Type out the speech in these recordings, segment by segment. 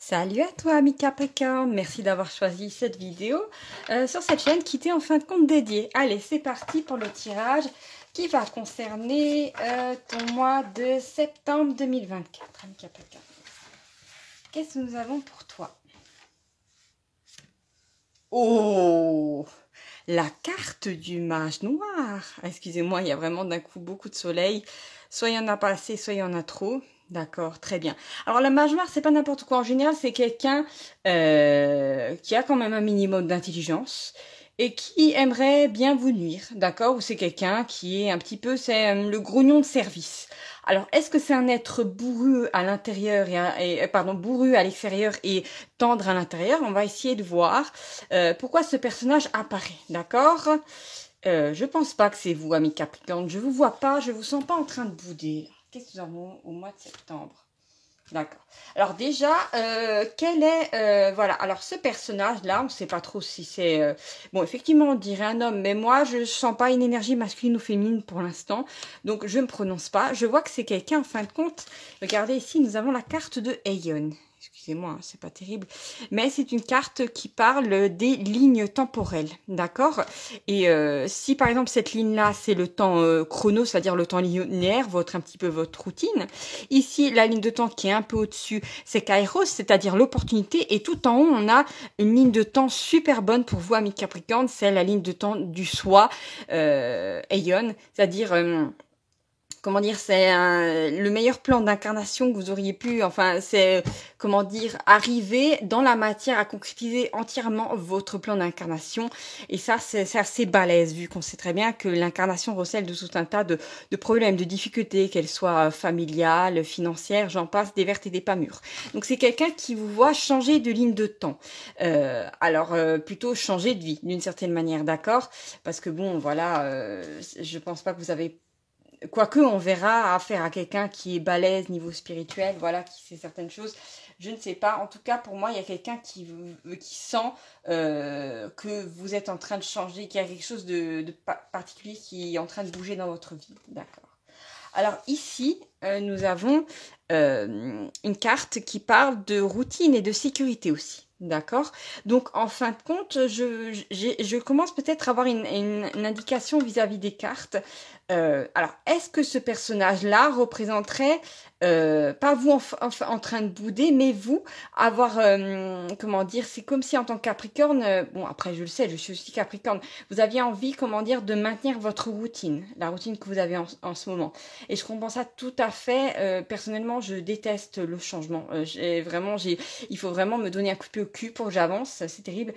Salut à toi, ami Capricorne, merci d'avoir choisi cette vidéo sur cette chaîne qui t'est en fin de compte dédiée. Allez, c'est parti pour le tirage qui va concerner ton mois de septembre 2024, ami Capricorne. Qu'est-ce que nous avons pour toi? Oh, la carte du mage noir. Excusez-moi, il y a vraiment d'un coup beaucoup de soleil. Soit il y en a pas assez, soit il y en a trop. D'accord, très bien. Alors la mage noire, c'est pas n'importe quoi. En général, c'est quelqu'un qui a quand même un minimum d'intelligence et qui aimerait bien vous nuire, d'accord? Ou c'est quelqu'un qui est un petit peu, c'est le grognon de service. Alors, est-ce que c'est un être bourru à l'intérieur pardon, bourru à l'extérieur et tendre à l'intérieur? On va essayer de voir pourquoi ce personnage apparaît, d'accord? Je pense pas que c'est vous, ami Capricorne. Je vous vois pas, je vous sens pas en train de bouder. Qu'est-ce que nous avons au mois de septembre? D'accord. Alors déjà, quel est... voilà, alors ce personnage-là, on ne sait pas trop si c'est... bon, effectivement, on dirait un homme, mais moi, je ne sens pas une énergie masculine ou féminine pour l'instant. Donc, je ne me prononce pas. Je vois que c'est quelqu'un, en fin de compte. Regardez ici, nous avons la carte de Aeon. Excusez-moi, hein, c'est pas terrible. Mais c'est une carte qui parle des lignes temporelles, d'accord? Et si, par exemple, cette ligne-là, c'est le temps chrono, c'est-à-dire le temps linéaire, un petit peu votre routine. Ici, la ligne de temps qui est un peu au-dessus, c'est Kairos, c'est-à-dire l'opportunité. Et tout en haut, on a une ligne de temps super bonne pour vous, amis Capricorne. C'est la ligne de temps du soi, Aeon, c'est-à-dire... comment dire, c'est le meilleur plan d'incarnation que vous auriez pu, enfin, c'est, comment dire, arriver dans la matière à concrétiser entièrement votre plan d'incarnation. Et ça, c'est assez balèze, vu qu'on sait très bien que l'incarnation recèle de tout un tas de problèmes, de difficultés, qu'elles soient familiales, financières, j'en passe, des vertes et des pas mûres. Donc, c'est quelqu'un qui vous voit changer de ligne de temps. Plutôt changer de vie, d'une certaine manière, d'accord? Parce que bon, voilà, je pense pas que vous avez quoique, on verra affaire à quelqu'un qui est balèze niveau spirituel, voilà, qui sait certaines choses. Je ne sais pas. En tout cas, pour moi, il y a quelqu'un qui sent que vous êtes en train de changer, qu'il y a quelque chose de particulier qui est en train de bouger dans votre vie. D'accord. Alors ici, nous avons une carte qui parle de routine et de sécurité aussi. D'accord. Donc, en fin de compte, je commence peut-être à avoir une indication vis-à-vis des cartes. Alors, est-ce que ce personnage-là représenterait, pas vous en train de bouder, mais vous avoir, comment dire, c'est comme si en tant que Capricorne, bon après je le sais, je suis aussi Capricorne, vous aviez envie, comment dire, de maintenir votre routine, la routine que vous avez en ce moment. Et je comprends ça tout à fait. Personnellement, je déteste le changement. Il faut vraiment me donner un coup de pied au cul pour que j'avance. C'est terrible.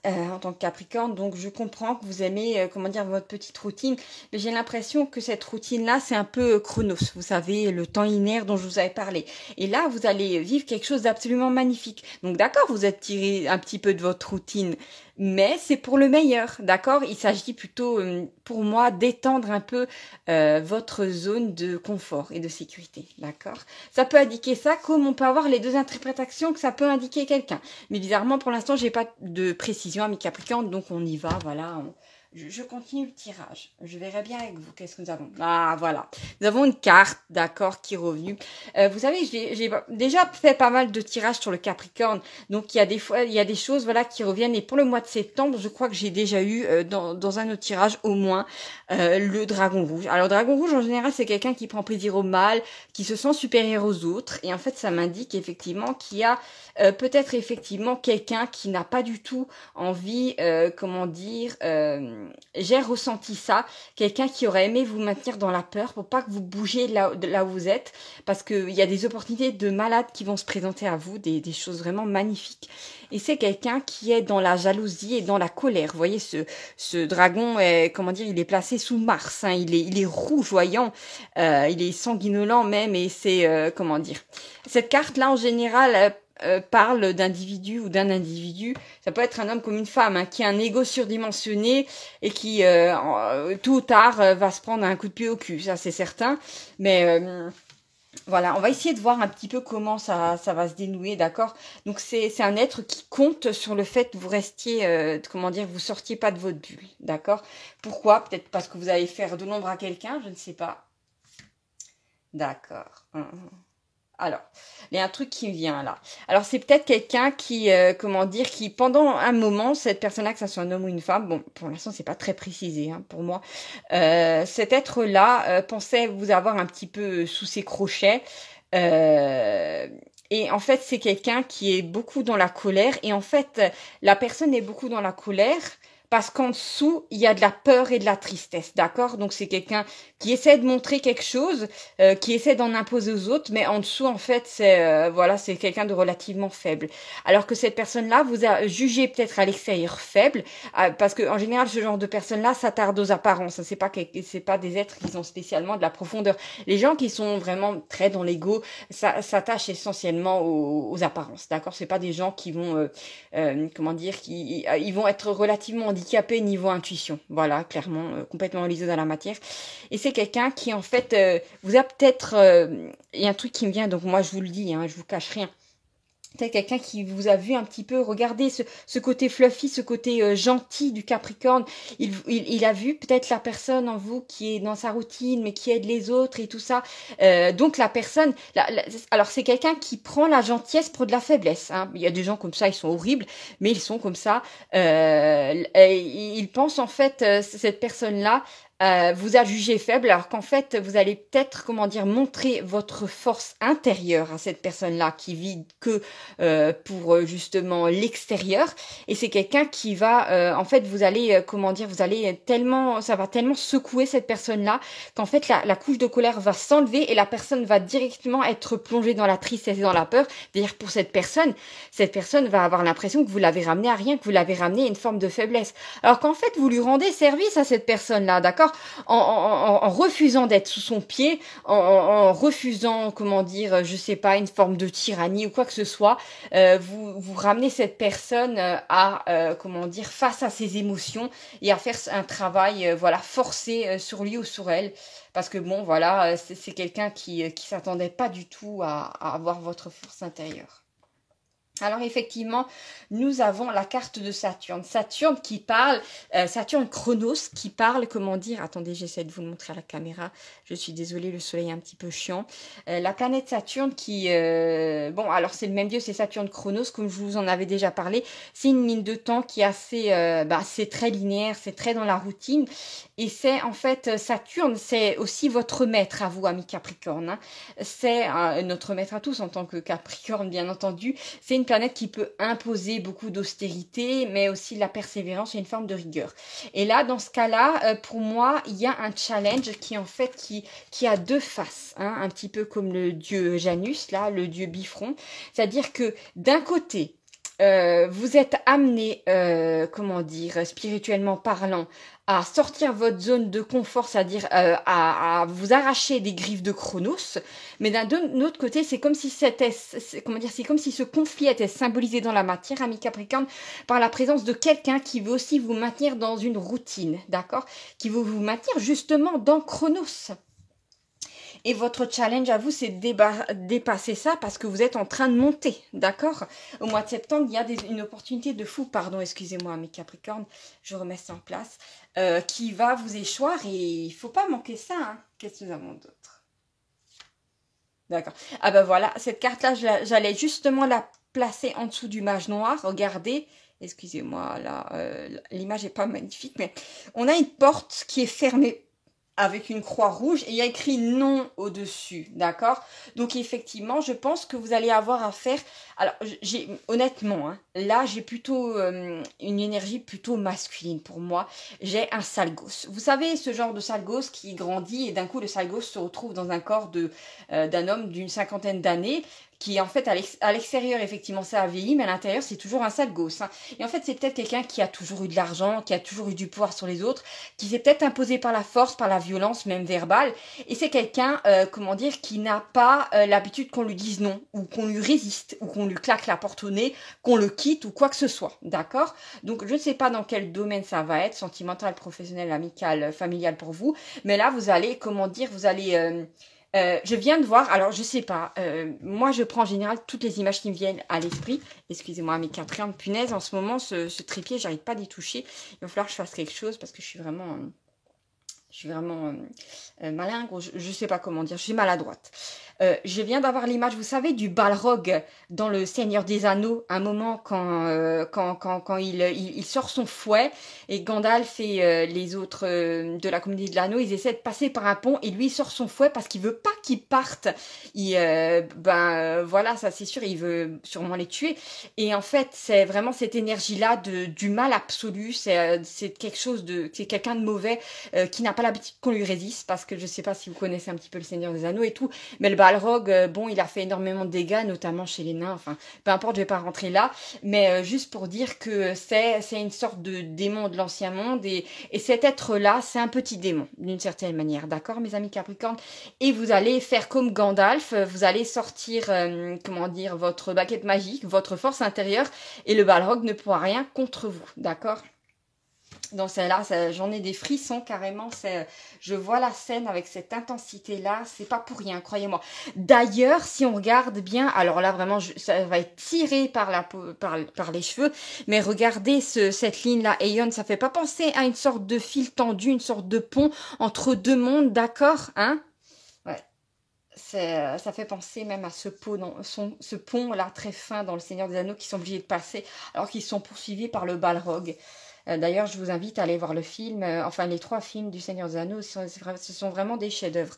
En tant que Capricorne, donc je comprends que vous aimez, comment dire, votre petite routine, mais j'ai l'impression que cette routine-là, c'est un peu chronos, vous savez, le temps linéaire dont je vous avais parlé. Et là, vous allez vivre quelque chose d'absolument magnifique. Donc d'accord, vous êtes tiré un petit peu de votre routine, mais c'est pour le meilleur, d'accord? Il s'agit plutôt, pour moi, d'étendre un peu votre zone de confort et de sécurité, d'accord? Ça peut indiquer ça, comme on peut avoir les deux interprétations que ça peut indiquer quelqu'un. Mais bizarrement, pour l'instant, j'ai pas de précision, ami Capricorne, donc on y va, voilà. Je continue le tirage. Je verrai bien avec vous. Qu'est-ce que nous avons? Ah, voilà. Nous avons une carte, d'accord, qui est revenue. Vous savez, j'ai déjà fait pas mal de tirages sur le Capricorne. Donc, il y a des fois, il y a des choses, voilà, qui reviennent. Et pour le mois de septembre, je crois que j'ai déjà eu, dans un autre tirage, au moins, le dragon rouge. Alors, le dragon rouge, en général, c'est quelqu'un qui prend plaisir au mal, qui se sent supérieur aux autres. Et en fait, ça m'indique effectivement qu'il y a peut-être effectivement quelqu'un qui n'a pas du tout envie, comment dire, j'ai ressenti ça, quelqu'un qui aurait aimé vous maintenir dans la peur pour pas que vous bougiez de là où vous êtes, parce qu'il y a des opportunités de malades qui vont se présenter à vous, des choses vraiment magnifiques. Et c'est quelqu'un qui est dans la jalousie et dans la colère. Vous voyez, ce dragon, est, comment dire, il est placé sous Mars, hein, il est rougeoyant, il est sanguinolent même, et c'est, comment dire, cette carte-là, en général, parle d'individu ou d'un individu, ça peut être un homme comme une femme, hein, qui a un ego surdimensionné et qui, tôt ou tard, va se prendre un coup de pied au cul, ça c'est certain. Mais voilà, on va essayer de voir un petit peu comment ça va se dénouer, d'accord? Donc c'est un être qui compte sur le fait que vous restiez, comment dire, vous sortiez pas de votre bulle, d'accord? Pourquoi? Peut-être parce que vous allez faire de l'ombre à quelqu'un, je ne sais pas. D'accord. Alors, il y a un truc qui me vient là. Alors, c'est peut-être quelqu'un qui, comment dire, qui pendant un moment, cette personne-là, que ça soit un homme ou une femme, bon, pour l'instant, c'est pas très précisé hein, pour moi, cet être-là pensait vous avoir un petit peu sous ses crochets. Euh, et en fait, c'est quelqu'un qui est beaucoup dans la colère. Et en fait, la personne est beaucoup dans la colère parce qu'en dessous, il y a de la peur et de la tristesse, d'accord? Donc c'est quelqu'un qui essaie de montrer quelque chose, qui essaie d'en imposer aux autres, mais en dessous, en fait, c'est voilà, c'est quelqu'un de relativement faible. Alors que cette personne-là vous a jugé peut-être à l'extérieur faible, parce que en général, ce genre de personnes-là s'attarde aux apparences. C'est pas des êtres qui ont spécialement de la profondeur. Les gens qui sont vraiment très dans l'ego s'attachent essentiellement aux apparences, d'accord? C'est pas des gens qui vont comment dire, ils vont être relativement handicapés niveau intuition. Voilà, clairement, complètement enlisé dans la matière. Et c'est quelqu'un qui, en fait, vous a peut-être... Il y a un truc qui me vient, donc moi, je vous le dis, hein, je vous cache rien. C'est quelqu'un qui vous a vu un petit peu, regardez ce côté fluffy, ce côté gentil du Capricorne. Il a vu peut-être la personne en vous qui est dans sa routine, mais qui aide les autres et tout ça. Donc la personne, alors c'est quelqu'un qui prend la gentillesse pour de la faiblesse. Hein. Il y a des gens comme ça, ils sont horribles, mais ils sont comme ça. Il pense en fait, cette personne-là, vous a jugé faible, alors qu'en fait, vous allez peut-être, comment dire, montrer votre force intérieure à cette personne-là qui vit que pour justement l'extérieur. Et c'est quelqu'un qui va, en fait, vous allez, comment dire, vous allez tellement, ça va tellement secouer cette personne-là qu'en fait, la couche de colère va s'enlever et la personne va directement être plongée dans la tristesse et dans la peur. D'ailleurs, pour cette personne va avoir l'impression que vous l'avez ramené à rien, que vous l'avez ramené à une forme de faiblesse. Alors qu'en fait, vous lui rendez service à cette personne-là, d'accord? En refusant d'être sous son pied, en refusant, comment dire, je sais pas, une forme de tyrannie ou quoi que ce soit, vous ramenez cette personne à, comment dire, face à ses émotions et à faire un travail, voilà, forcé sur lui ou sur elle. Parce que bon, voilà, c'est quelqu'un qui s'attendait pas du tout à avoir votre force intérieure. Alors effectivement, nous avons la carte de Saturne. Saturne qui parle, Saturne Chronos qui parle, comment dire, attendez, j'essaie de vous le montrer à la caméra, je suis désolée, le soleil est un petit peu chiant. La planète Saturne qui, bon, alors c'est le même dieu, c'est Saturne Chronos, comme je vous en avais déjà parlé. C'est une ligne de temps qui est assez, c'est très linéaire, c'est très dans la routine. Et c'est en fait, Saturne, c'est aussi votre maître à vous, amis Capricorne. Hein. C'est notre maître à tous en tant que Capricorne, bien entendu. C'est une planète qui peut imposer beaucoup d'austérité, mais aussi de la persévérance et une forme de rigueur. Et là, dans ce cas-là, pour moi, il y a un challenge qui en fait qui a deux faces, hein, un petit peu comme le dieu Janus, là, le dieu bifront. C'est-à-dire que d'un côté, vous êtes amené, comment dire, spirituellement parlant, à sortir votre zone de confort, c'est-à-dire à vous arracher des griffes de Chronos. Mais d'un autre côté, c'est comme si c'était, comment dire, c'est comme si ce conflit était symbolisé dans la matière, ami Capricorne, par la présence de quelqu'un qui veut aussi vous maintenir dans une routine, d'accord, qui veut vous maintenir justement dans Chronos. Et votre challenge à vous, c'est de dépasser ça parce que vous êtes en train de monter, d'accord? Au mois de septembre, il y a une opportunité de fou, pardon, excusez-moi, mes Capricornes, je remets ça en place, qui va vous échoir et il faut pas manquer ça, hein. Qu'est-ce que nous avons d'autre? D'accord. Ah ben voilà, cette carte-là, j'allais justement la placer en dessous du mage noir, regardez. Excusez-moi, là, l'image est pas magnifique, mais on a une porte qui est fermée avec une croix rouge et il y a écrit non au-dessus, d'accord? Donc effectivement, je pense que vous allez avoir à faire... Alors, honnêtement, hein, là, j'ai plutôt une énergie plutôt masculine pour moi. J'ai un sale gosse. Vous savez, ce genre de sale gosse qui grandit et d'un coup, le sale gosse se retrouve dans un corps d'un homme d'une cinquantaine d'années qui en fait à l'extérieur effectivement ça a vieilli mais à l'intérieur c'est toujours un sale gosse hein. Et en fait c'est peut-être quelqu'un qui a toujours eu de l'argent, qui a toujours eu du pouvoir sur les autres, qui s'est peut-être imposé par la force, par la violence même verbale, et c'est quelqu'un comment dire qui n'a pas l'habitude qu'on lui dise non ou qu'on lui résiste ou qu'on lui claque la porte au nez, qu'on le quitte ou quoi que ce soit, d'accord? Donc je ne sais pas dans quel domaine ça va être, sentimental, professionnel, amical, familial pour vous, mais là vous allez comment dire, vous allez je viens de voir, alors je sais pas, moi je prends en général toutes les images qui me viennent à l'esprit. Excusez-moi mes Capricornes, punaise, en ce moment ce trépied, j'arrive pas d'y toucher. Il va falloir que je fasse quelque chose parce que je suis vraiment malingre, je sais pas comment dire, je suis maladroite. Je viens d'avoir l'image, vous savez, du Balrog dans Le Seigneur des Anneaux, un moment quand il sort son fouet et Gandalf et les autres de la communauté de l'anneau, ils essaient de passer par un pont et lui il sort son fouet parce qu'il veut pas qu'ils partent. Voilà, ça c'est sûr, il veut sûrement les tuer. Et en fait, c'est vraiment cette énergie-là du mal absolu, c'est quelque chose c'est quelqu'un de mauvais qui n'a pas l'habitude qu'on lui résiste, parce que je sais pas si vous connaissez un petit peu Le Seigneur des Anneaux et tout, mais le Balrog, bon, il a fait énormément de dégâts, notamment chez les nains, enfin, peu importe, je vais pas rentrer là, mais juste pour dire que c'est une sorte de démon de l'ancien monde, et cet être-là, c'est un petit démon, d'une certaine manière, d'accord, mes amis Capricorne, et vous allez faire comme Gandalf, vous allez sortir, comment dire, votre baguette magique, votre force intérieure, et le Balrog ne pourra rien contre vous, d'accord? Donc celle-là, j'en ai des frissons carrément. Je vois la scène avec cette intensité-là. C'est pas pour rien, croyez-moi. D'ailleurs, si on regarde bien, alors là vraiment, ça va être tiré par les cheveux. Mais regardez cette ligne-là, Aeon, ça fait pas penser à une sorte de fil tendu, une sorte de pont entre deux mondes, d'accord, hein? Ouais. Ça fait penser même à ce pont-là très fin dans Le Seigneur des Anneaux qui sont obligés de passer alors qu'ils sont poursuivis par le Balrog. D'ailleurs, je vous invite à aller voir le film, enfin les 3 films du Seigneur des Anneaux, ce sont vraiment des chefs-d'œuvre.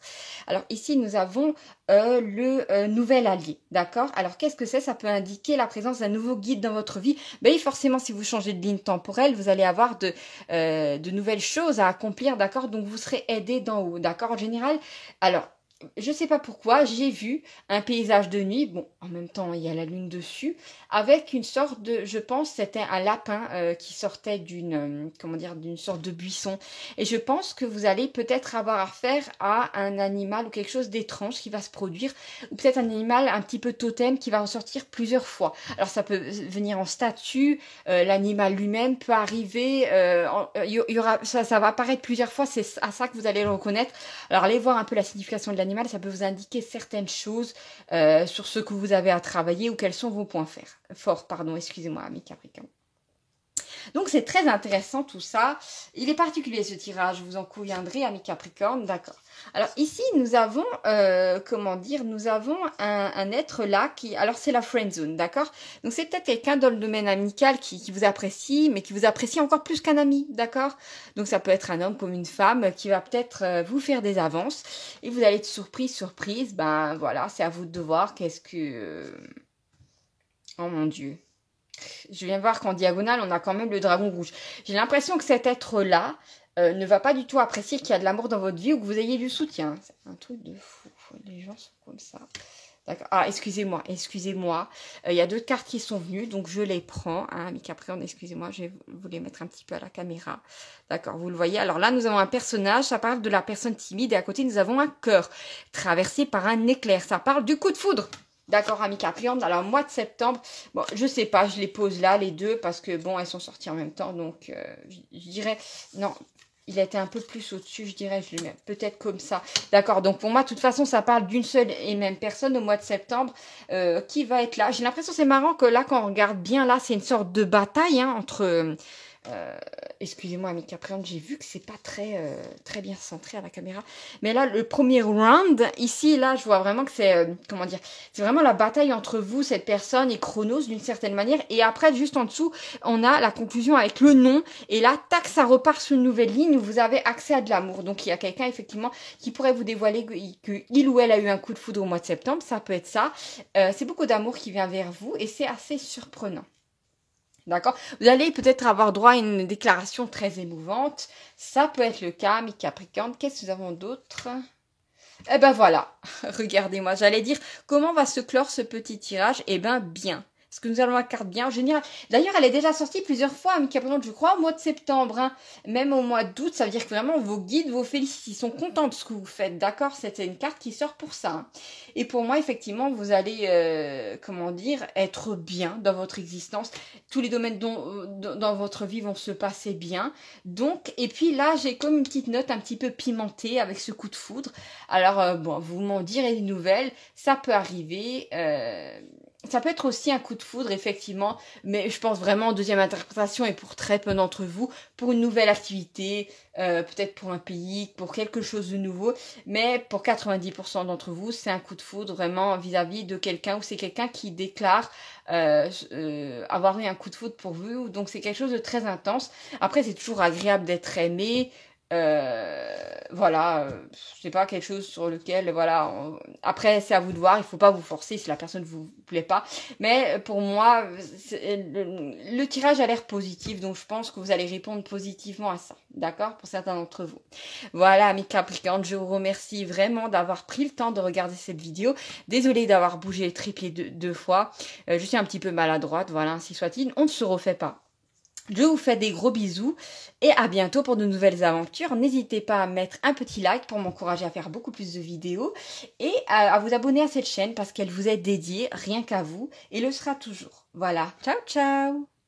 Alors ici, nous avons le nouvel allié, d'accord? Alors qu'est-ce que c'est? Ça peut indiquer la présence d'un nouveau guide dans votre vie. Ben, forcément, si vous changez de ligne temporelle, vous allez avoir de nouvelles choses à accomplir, d'accord? Donc vous serez aidé d'en haut, d'accord? En général, alors je sais pas pourquoi, j'ai vu un paysage de nuit, bon, en même temps, il y a la lune dessus, avec une sorte de, je pense, c'était un lapin qui sortait comment dire, d'une sorte de buisson. Et je pense que vous allez peut-être avoir affaire à un animal ou quelque chose d'étrange qui va se produire, ou peut-être un animal un petit peu totem qui va ressortir plusieurs fois. Alors ça peut venir en statue, l'animal lui-même peut arriver, ça va apparaître plusieurs fois, c'est à ça que vous allez le reconnaître. Alors allez voir un peu la signification de l'animal, ça peut vous indiquer certaines choses sur ce que vous avez à travailler ou quels sont vos points forts, pardon, excusez-moi, mes Capricornes. Donc c'est très intéressant tout ça. Il est particulier ce tirage, je vous en conviendrez, amis Capricorne, d'accord. Alors ici nous avons, comment dire, nous avons un être là qui, alors c'est la friend zone, d'accord. Donc c'est peut-être quelqu'un dans le domaine amical qui vous apprécie, mais qui vous apprécie encore plus qu'un ami, d'accord. Donc ça peut être un homme comme une femme qui va peut-être vous faire des avances et vous allez être surprise, ben voilà, c'est à vous de voir qu'est-ce que... Oh mon Dieu. Je viens voir qu'en diagonale, on a quand même le dragon rouge. J'ai l'impression que cet être-là ne va pas du tout apprécier qu'il y a de l'amour dans votre vie ou que vous ayez du soutien. C'est un truc de fou. Les gens sont comme ça. D'accord. Ah, excusez-moi. Il y a 2 cartes qui sont venues, donc je les prends. Hein, mes Capricornes, excusez-moi, je vais vous les mettre un petit peu à la caméra. D'accord, vous le voyez. Alors là, nous avons un personnage, ça parle de la personne timide, et à côté, nous avons un cœur traversé par un éclair. Ça parle du coup de foudre. D'accord, amis Capricorne. Alors, mois de septembre, bon, je sais pas, je les pose là, les deux, parce que, bon, elles sont sorties en même temps, donc, je dirais, non, il a été un peu plus au-dessus, je dirais, je le mets peut-être comme ça. D'accord, donc pour moi, de toute façon, ça parle d'une seule et même personne au mois de septembre qui va être là. J'ai l'impression, c'est marrant que là, quand on regarde bien, là, c'est une sorte de bataille, hein, entre... excusez-moi, mes Capricornes, j'ai vu que c'est pas très bien centré à la caméra. Mais là, le premier round, ici, là, je vois vraiment que c'est, comment dire, c'est vraiment la bataille entre vous, cette personne, et Chronos, d'une certaine manière. Et après, juste en dessous, on a la conclusion avec le nom. Et là, tac, ça repart sur une nouvelle ligne où vous avez accès à de l'amour. Donc, il y a quelqu'un, effectivement, qui pourrait vous dévoiler qu'il ou elle a eu un coup de foudre au mois de septembre. Ça peut être ça. C'est beaucoup d'amour qui vient vers vous et c'est assez surprenant. D'accord? Vous allez peut-être avoir droit à une déclaration très émouvante. Ça peut être le cas, mes Capricornes. Qu'est-ce que nous avons d'autre? Eh ben voilà. Regardez-moi. J'allais dire, comment va se clore ce petit tirage? Eh ben bien. Parce que nous allons la carte bien en général. D'ailleurs, elle est déjà sortie plusieurs fois, mes Capricornes, je crois, au mois de septembre. Hein. Même au mois d'août, ça veut dire que vraiment, vos guides vous félicitent. Ils sont contents de ce que vous faites. D'accord? C'était une carte qui sort pour ça. Hein. Et pour moi, effectivement, vous allez, comment dire, être bien dans votre existence. Tous les domaines dans votre vie vont se passer bien. Donc, et puis là, j'ai comme une petite note un petit peu pimentée avec ce coup de foudre. Alors, bon, vous m'en direz des nouvelles. Ça peut arriver. ça peut être aussi un coup de foudre, effectivement, mais je pense vraiment en deuxième interprétation et pour très peu d'entre vous, pour une nouvelle activité, peut-être pour un pays, pour quelque chose de nouveau, mais pour 90% d'entre vous, c'est un coup de foudre vraiment vis-à-vis de quelqu'un ou c'est quelqu'un qui déclare avoir eu un coup de foudre pour vous, donc c'est quelque chose de très intense. Après, c'est toujours agréable d'être aimé. Voilà, je sais pas, quelque chose sur lequel, voilà, après c'est à vous de voir, il faut pas vous forcer si la personne vous plaît pas, mais pour moi, le tirage a l'air positif, donc je pense que vous allez répondre positivement à ça, d'accord, pour certains d'entre vous. Voilà, amis Capricorne, je vous remercie vraiment d'avoir pris le temps de regarder cette vidéo, désolée d'avoir bougé le trépied deux fois, je suis un petit peu maladroite, voilà, ainsi soit-il, on ne se refait pas. Je vous fais des gros bisous et à bientôt pour de nouvelles aventures. N'hésitez pas à mettre un petit like pour m'encourager à faire beaucoup plus de vidéos et à vous abonner à cette chaîne parce qu'elle vous est dédiée rien qu'à vous et le sera toujours. Voilà, ciao ciao!